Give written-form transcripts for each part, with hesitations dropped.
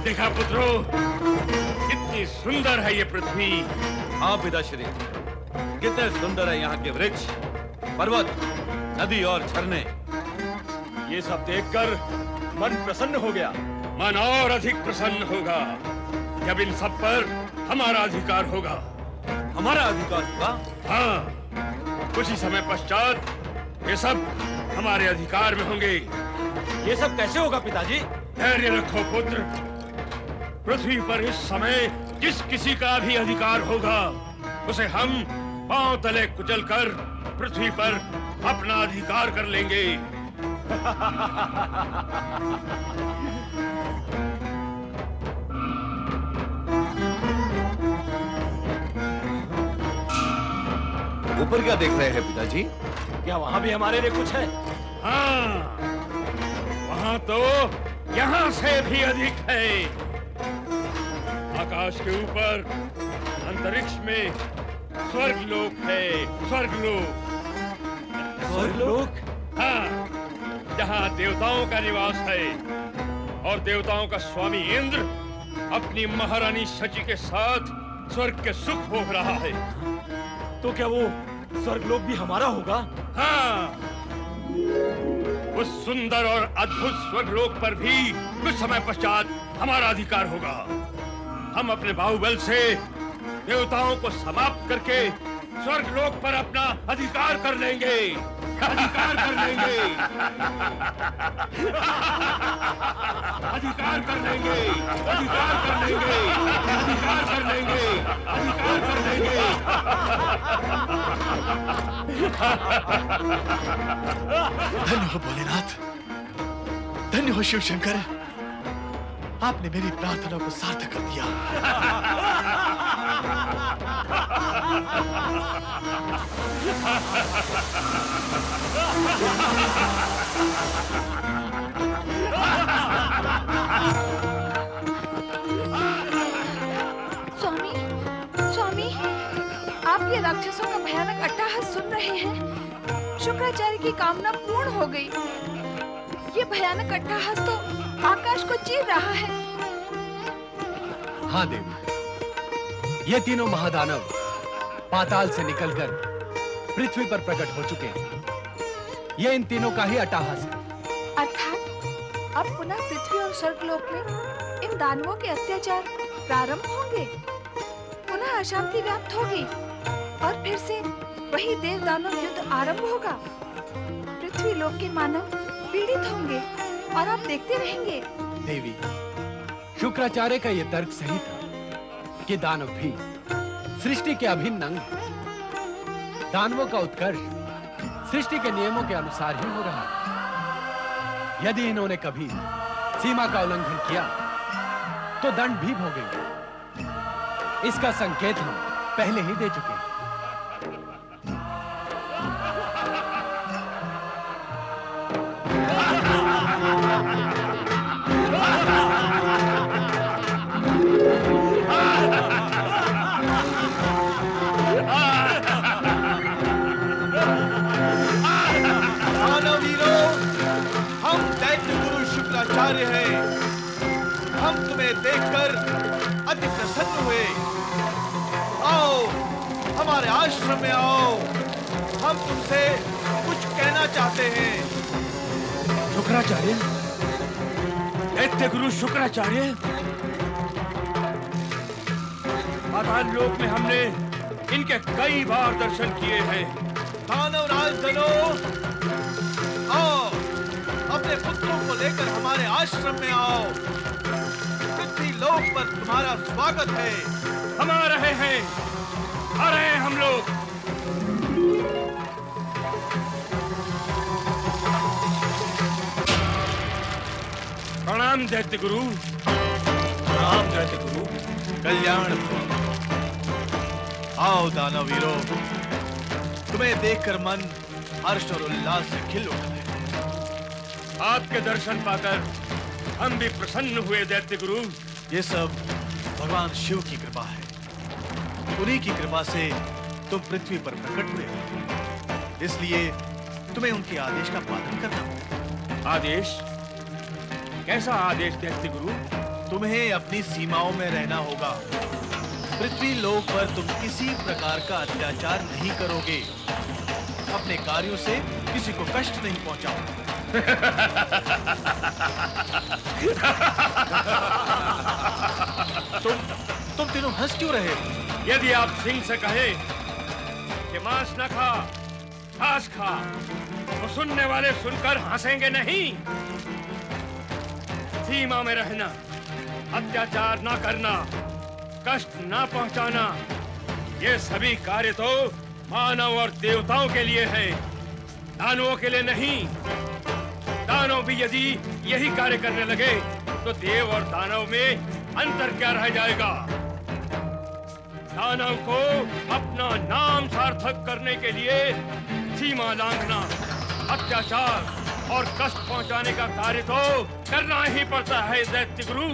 देखा पुत्रों, कितनी सुंदर है ये पृथ्वी। हाँ पिताश्री, कितने सुंदर है यहाँ के वृक्ष, पर्वत, नदी और झरने। ये सब देखकर मन प्रसन्न हो गया। मन और अधिक प्रसन्न होगा जब इन सब पर हमारा अधिकार होगा। हमारा अधिकार होगा? हाँ, कुछ ही समय पश्चात ये सब हमारे अधिकार में होंगे। ये सब कैसे होगा पिताजी? धैर्य रखो पुत्र। पृथ्वी पर इस समय जिस किसी का भी अधिकार होगा, उसे हम पांव तले कुचलकर पृथ्वी पर अपना अधिकार कर लेंगे। ऊपर क्या देख रहे हैं पिताजी? क्या वहां भी हमारे लिए कुछ है? हाँ, वहां तो यहाँ से भी अधिक है। आकाश के ऊपर अंतरिक्ष में स्वर्गलोक है। स्वर्गलोक। स्वर्गलोक? हाँ, जहाँ देवताओं का निवास है और देवताओं का स्वामी इंद्र अपनी महारानी शची के साथ स्वर्ग के सुख भोग रहा है। तो क्या वो स्वर्गलोक भी हमारा होगा? हाँ, उस सुंदर और अद्भुत स्वर्गलोक पर भी कुछ समय पश्चात हमारा अधिकार होगा। हम अपने बाहुबल से देवताओं को समाप्त करके स्वर्गलोक पर अपना अधिकार कर लेंगे। अधिकार कर लेंगे। अधिकार कर लेंगे। अधिकार कर लेंगे। अधिकार कर लेंगे। अधिकार कर लेंगे। धन्य हो भोलेनाथ, धन्य हो शिव शंकर, आपने मेरी प्रार्थना को सार्थक कर दिया। स्वामी, स्वामी, आप ये राक्षसों का भयानक अट्टहास सुन रहे हैं? शुक्राचार्य की कामना पूर्ण हो गई। ये भयानक अट्टहास तो आकाश को चीर रहा है। हाँ देवी, ये तीनों महादानव पाताल से निकलकर पृथ्वी पर प्रकट हो चुके हैं। ये इन तीनों का ही अट्टहास है। अर्थात अब पुनः पृथ्वी और स्वर्गलोक में इन दानवों के अत्याचार प्रारंभ होंगे, पुनः अशांति व्याप्त होगी और फिर से वही देव दानव युद्ध आरंभ होगा। पृथ्वी लोक के मानव पीड़ित होंगे और आप देखते रहेंगे। देवी, शुक्राचार्य का यह तर्क सही था कि दानव भी सृष्टि के अभिन्न अंग हैं। दानवों का उत्कर्ष सृष्टि के नियमों के अनुसार ही हो रहा है। यदि इन्होंने कभी सीमा का उल्लंघन किया तो दंड भी भोगेंगे। इसका संकेत हम पहले ही दे चुके हैं। शुक्राचार्य हैं, हम तुम्हें देखकर अति प्रसन्न हुए। आओ, हमारे आश्रम में आओ, हम तुमसे कुछ कहना चाहते हैं। शुक्राचार्य, दैत्य गुरु शुक्राचार्य, पाताल लोक में हमने इनके कई बार दर्शन किए हैं। दानवराज जनों, आओ, अपने पुत्रों को लेकर हमारे आश्रम में आओ। पृथ्वी लोक पर तुम्हारा स्वागत है। हम आ रहे हैं, आ रहे हैं हम लोग। प्रणाम दैत्य गुरु। प्रणाम दैत्य गुरु, कल्याण। आओ दानवीरों, तुम्हें देखकर मन हर्ष और उल्लास से खिल उठा है। आपके दर्शन पाकर हम भी प्रसन्न हुए दैत्य गुरु। ये सब भगवान शिव की कृपा है। उन्हीं की कृपा से तुम पृथ्वी पर प्रकट हुए हो, इसलिए तुम्हें उनके आदेश का पालन करना होगा। आदेश? कैसा आदेश दैत्य गुरु? तुम्हें अपनी सीमाओं में रहना होगा। पृथ्वी लोक पर तुम किसी प्रकार का अत्याचार नहीं करोगे। अपने कार्यों से किसी को कष्ट नहीं पहुंचाओगे। तुम तीनों हंस क्यों रहे हो? यदि आप सिंह से कहे कि मांस न खा, घास खा, तो सुनने वाले सुनकर हंसेंगे नहीं। सीमा में रहना, अत्याचार ना करना, कष्ट ना पहुंचाना, ये सभी कार्य तो मानव और देवताओं के लिए है, दानवों के लिए नहीं। दानव भी यदि यही कार्य करने लगे तो देव और दानव में अंतर क्या रह जाएगा? दानव को अपना नाम सार्थक करने के लिए सीमा लांघना, अत्याचार और कष्ट पहुंचाने का कार्य तो करना ही पड़ता है दैत्य गुरु।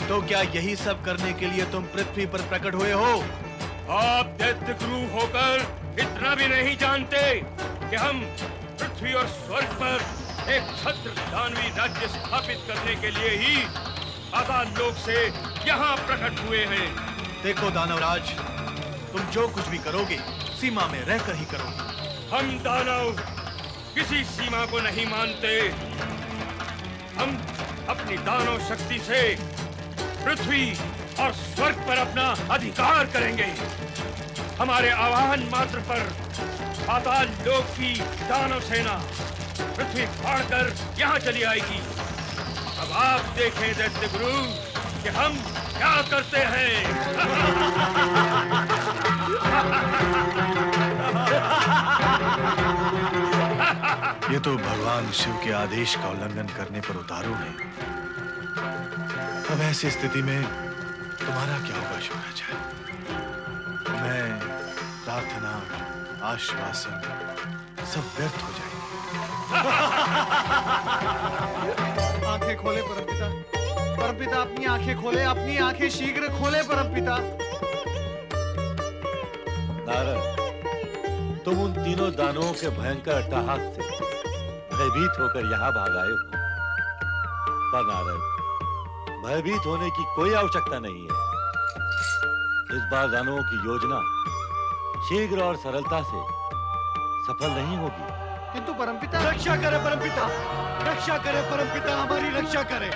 तो क्या यही सब करने के लिए तुम पृथ्वी पर प्रकट हुए हो? आप दैत्य गुरु होकर इतना भी नहीं जानते कि हम पृथ्वी और स्वर्ग पर एक छत्र दानवी राज्य स्थापित करने के लिए ही पाताल लोक से यहाँ प्रकट हुए हैं। देखो दानवराज, तुम जो कुछ भी करोगे सीमा में रहकर ही करोगे। हम दानव किसी सीमा को नहीं मानते। हम अपनी दानव शक्ति से पृथ्वी और स्वर्ग पर अपना अधिकार करेंगे। हमारे आह्वान मात्र पर पाताल लोक की दानव सेना पृथ्वी फाड़कर यहाँ चली आएगी। अब आप देखें दैत्य गुरु कि हम क्या करते हैं। ये तो भगवान शिव के आदेश का उल्लंघन करने पर उतारू है। अब ऐसी स्थिति में तुम्हारा क्या होगा शुक्राचार्य? मैं प्रार्थना, आश्वासन सब व्यर्थ हो जाएंगे। आंखें खोले परमपिता, परमपिता अपनी आंखें खोले, अपनी आंखें शीघ्र खोले परमपिता। नारद, तुम उन तीनों दानवों के भयंकर अट्टहास से भयभीत होकर यहाँ भाग आए हो। पर नारद, भयभीत होने की कोई आवश्यकता नहीं है। इस बार दानवों की योजना शीघ्र और सरलता से सफल नहीं होगी। किंतु परमपिता, रक्षा करे परमपिता, रक्षा करे परमपिता, हमारी रक्षा करे।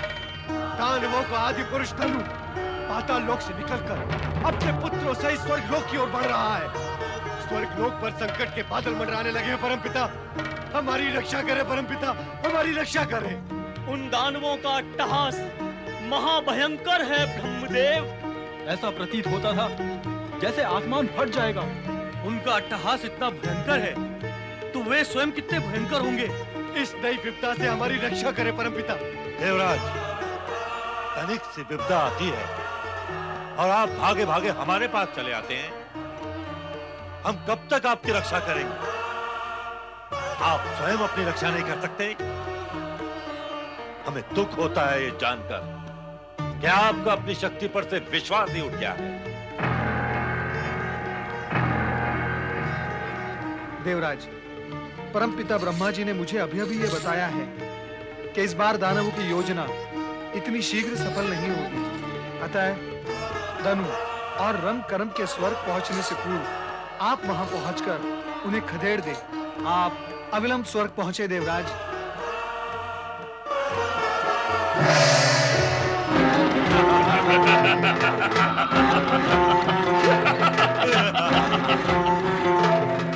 दानवों का आदि पुरुष धनु पाताल लोक से निकलकर अपने पुत्रों सहित स्वर्ग लोक की ओर बढ़ रहा है। स्वर्ग लोक पर संकट के बादल मंडराने लगे हैं परमपिता। हमारी रक्षा करे परमपिता, हमारी रक्षा करे। उन दानवों का अट्टहास महाभयंकर है ब्रह्मदेव। ऐसा प्रतीत होता था जैसे आसमान फट जाएगा। उनका अट्टहास इतना भयंकर है तो वे स्वयं कितने भयंकर होंगे। इस नई विपदा से हमारी रक्षा करे परमपिता। देवराज, तनिक सी विपदा आती है और आप भागे भागे हमारे पास चले आते हैं। हम कब तक आपकी रक्षा करेंगे? आप स्वयं अपनी रक्षा नहीं कर सकते। हमें दुख होता है ये जानकर कि आपका अपनी शक्ति पर से विश्वास ही उठ गया है। देवराज, परमपिता ब्रह्मा जी ने मुझे अभी अभी ये बताया है कि इस बार दानवों की योजना इतनी शीघ्र सफल नहीं होगी। अतः धनु और रंग कर्म के स्वर्ग पहुंचने से पूर्व आप वहां पहुंचकर उन्हें खदेड़ दे। आप अविलंब स्वर्ग पहुंचे देवराज।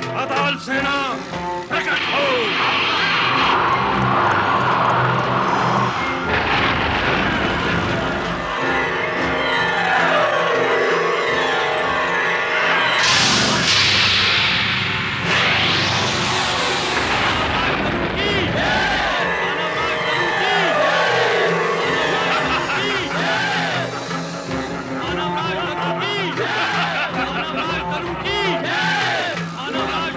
पाताल सेना प्रकट हो। दानवराज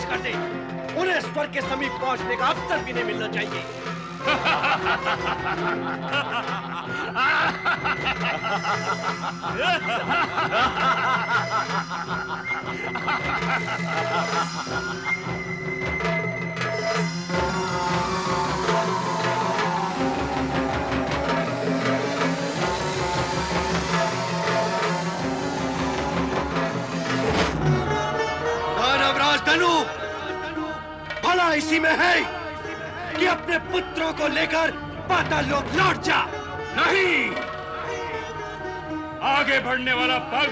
नाश कर दे। उन्हें स्वर्ग के समीप पहुंचने का अवसर भी नहीं मिलना चाहिए। दानवराज धनु, भला इसी में है कि अपने पुत्रों को लेकर पाताल लोक लौट जा। नहीं, आगे बढ़ने वाला पग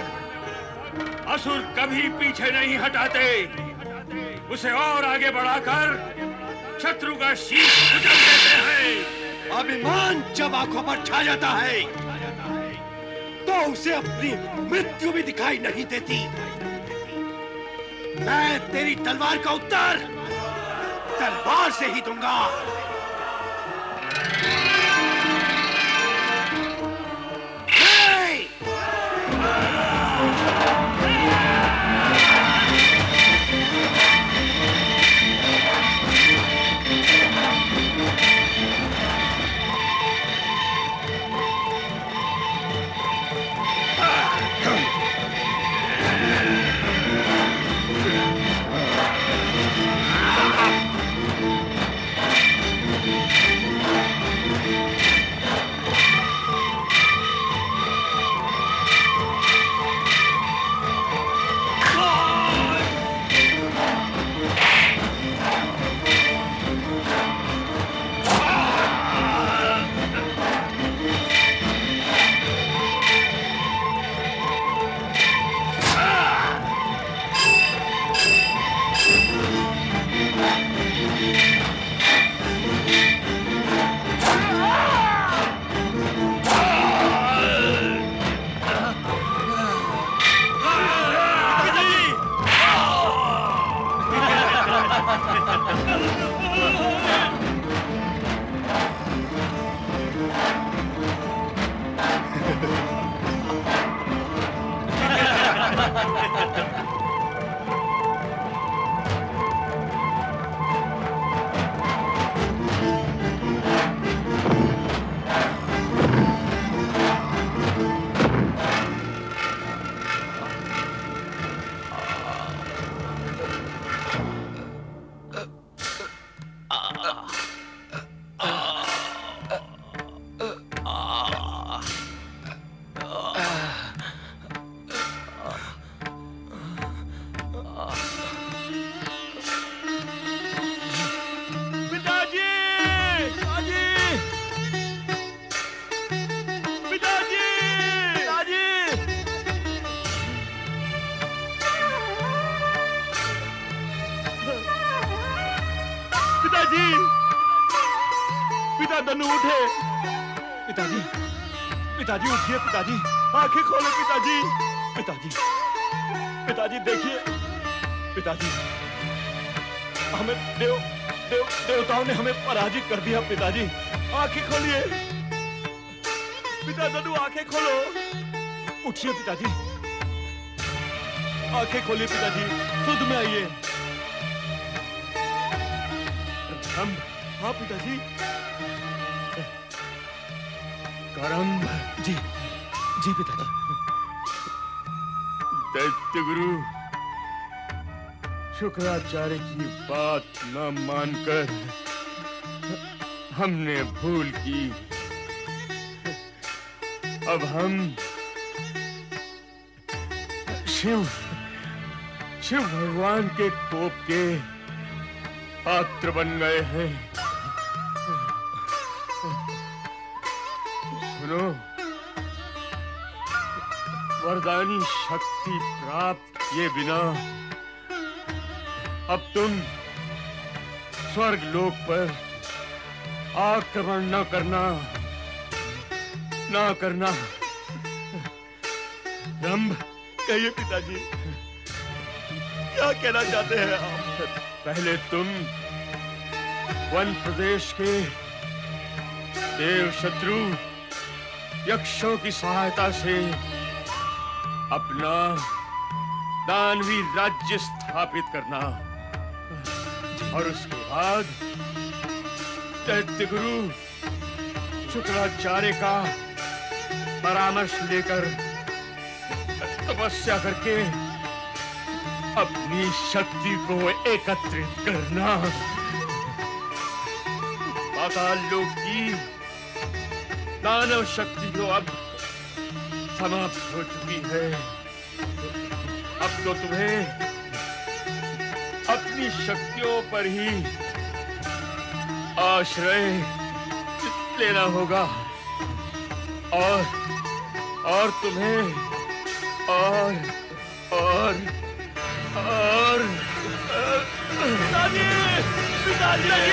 असुर कभी पीछे नहीं हटाते। उसे और आगे बढ़ाकर शत्रु का शीश कुचल देते हैं। अभिमान जब आंखों पर छा जाता है तो उसे अपनी मृत्यु भी दिखाई नहीं देती। मैं तेरी तलवार का उत्तर तलवार से ही दूंगा। धनु उठे। पिताजी, पिताजी उठिए। पिताजी आंखें खोले। पिताजी, पिताजी, पिताजी देखिए। पिताजी, हमें देवताओं ने हमें पराजित कर दिया। पिताजी आंखें खोलिए। पिता धनु आंखें खोलो। उठिए पिताजी, आंखें खोलिए। पिताजी सुध में आइए। हम, हाँ पिताजी। करम जी, जी पिताजी। दैत्य गुरु शुक्राचार्य की बात न मानकर हमने भूल की। अब हम शिव भगवान के कोप के पात्र बन गए हैं। सुनो, वरदानी शक्ति प्राप्त किए बिना अब तुम स्वर्ग लोक पर आक्रमण न करना। रंभ, कहिए पिताजी, क्या कहना चाहते हैं आप? पहले तुम वन प्रदेश के देव शत्रु यक्षों की सहायता से अपना दानवी राज्य स्थापित करना। और उसके बाद दैत्य गुरु शुक्राचार्य का परामर्श लेकर तपस्या करके अपनी शक्ति को एकत्रित करना। पाताल लोक की दानव शक्ति तो अब समाप्त हो चुकी है। अब तो तुम्हें अपनी शक्तियों पर ही आश्रय लेना होगा और तुम्हें और पिताजी! पिताजी!